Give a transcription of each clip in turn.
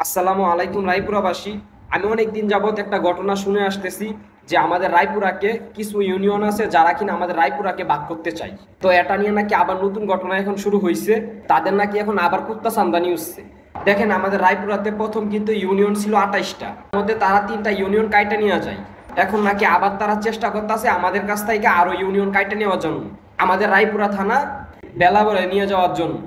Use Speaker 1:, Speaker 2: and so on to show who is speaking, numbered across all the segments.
Speaker 1: আসসালামু আলাইকুম রায়পুরাবাসী। আমি অনেক দিন যাবত একটা ঘটনা শুনে আসতেছি যে আমাদের রায়পুরাকে কিছু ইউনিয়ন আছে যারা কিনা আমাদের রায়পুরাকে ভাগ করতে চায়। তো এটা নিয়ে নাকি আবার নতুন ঘটনা এখন শুরু হয়েছে, তাদের নাকি এখন আবার কুত্তা সান্দানি হচ্ছে। দেখেন, আমাদের রায়পুরাতে প্রথম কিন্তু ইউনিয়ন ছিল 28টা, মধ্যে তারা 3টা ইউনিয়ন কাইটা নিয়ে যায়। এখন নাকি আবার তারা চেষ্টা করতেছে আমাদের কাছ থেকে আরো ইউনিয়ন কাইটা নেওয়ার জন্য, আমাদের রায়পুরা থানা বেলাবরে নিয়ে যাওয়ার জন্য।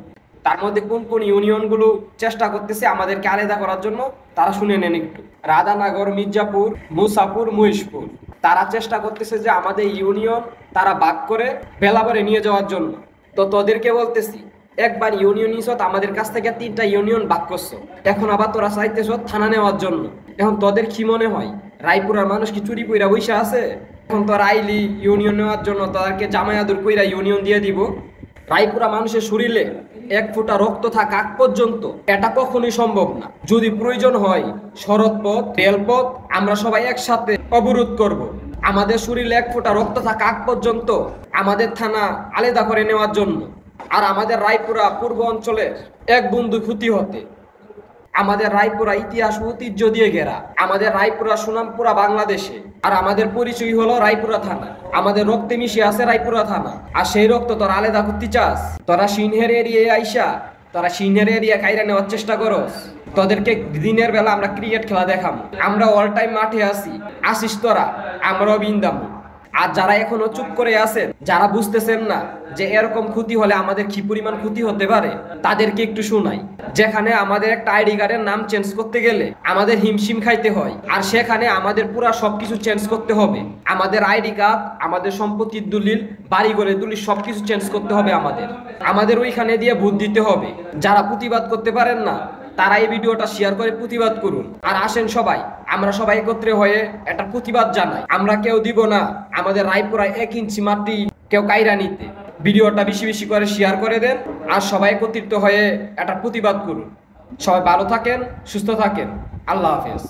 Speaker 1: তার মধ্যে কোন কোন ইউনিয়নগুলো চেষ্টা করতেছে আমাদেরকে আলাদা করার জন্য তারা শুনে নেন একটু। রাধানগর, মির্জাপুর, মুসাপুর, মহিষপুর, তারা চেষ্টা করতেছে যে আমাদের ইউনিয়ন তারা ভাগ করে বেলাবরে নিয়ে যাওয়ার জন্য। তো তোদেরকে বলতেছি, একবার ইউনিয়ন নিছত আমাদের কাছ থেকে 3টা ইউনিয়ন ভাগ করছো, এখন আবার তোরা চাইতেছ থানা নেওয়ার জন্য। এখন তোদের কি মনে হয় রায়পুরার মানুষ কি চুরি কইরা বইসা আছে? এখন তোরা আইলি ইউনিয়ন নেওয়ার জন্য, তাদেরকে জামায়াতুর কইরা ইউনিয়ন দিয়ে দিব? রায়পুরা মানুষের শরীরে 1 ফোঁটা রক্ত থাকা আগ পর্যন্ত এটা কখনোই সম্ভব না। যদি প্রয়োজন হয় সড়কপথ, রেলপথ আমরা সবাই একসাথে অবরোধ করব। আমাদের শরীরে 1 ফোঁটা রক্ত থাকা আগ পর্যন্ত আমাদের থানা আলাদা করে নেওয়ার জন্য। আর আমাদের রায়পুরা পূর্ব অঞ্চলের এক বন্ধু ক্ষতি হতে, আমাদের রায়পুরা ইতিহাস ঐতিহ্য দিয়ে ঘেরা, আমাদের রায়পুরা সুনাম পুরা বাংলাদেশে। আর আমাদের পরিচয় হলো রায়পুরা থানা, আমাদের রক্তে মিশে আছে রায়পুরা থানা। আর সেই রক্ত তোরা আলাদা করতে চাস? তোরা সিনহের এরিয়ায় আইসা তোরা সিনহের এরিয়া কাইরা নেওয়ার চেষ্টা করস। তোদেরকে দিনের বেলা আমরা ক্রিকেট খেলা দেখাম, আমরা অল টাইম মাঠে আসিস তোরা, আমরাও বিন্দাম। আর যারা এখনো চুপ করে আছেন, যারা বুঝতেছেন না যে এরকম ক্ষতি হলে আমাদের কি পরিমাণ ক্ষতি হতে পারে, তাদেরকে একটু শোনাই। যেখানে আমাদের একটা আইডি কার্ডের নাম চেঞ্জ করতে গেলে আমাদের হিমশিম খাইতে হয়, আর সেখানে আমাদের পুরা সবকিছু চেঞ্জ করতে হবে। আমাদের আইডি কার্ড, আমাদের সম্পত্তির দলিল, বাড়ি ঘরের দলিল সবকিছু চেঞ্জ করতে হবে। আমাদের ওইখানে দিয়ে ভোট দিতে হবে। যারা প্রতিবাদ করতে পারেন না তারা এই ভিডিওটা শেয়ার করে প্রতিবাদ করুন। আর আসেন সবাই, আমরা সবাই একত্রে হয়ে একটা প্রতিবাদ জানাই। আমরা কেউ দিব না আমাদের রায়পুরায় 1 ইঞ্চি মাটি কেউ কাইরা নিতে। ভিডিওটা বেশি বেশি করে শেয়ার করে দেন, আর সবাই একত্রিত হয়ে একটা প্রতিবাদ করুন। সবাই ভালো থাকেন, সুস্থ থাকেন। আল্লাহ হাফেজ।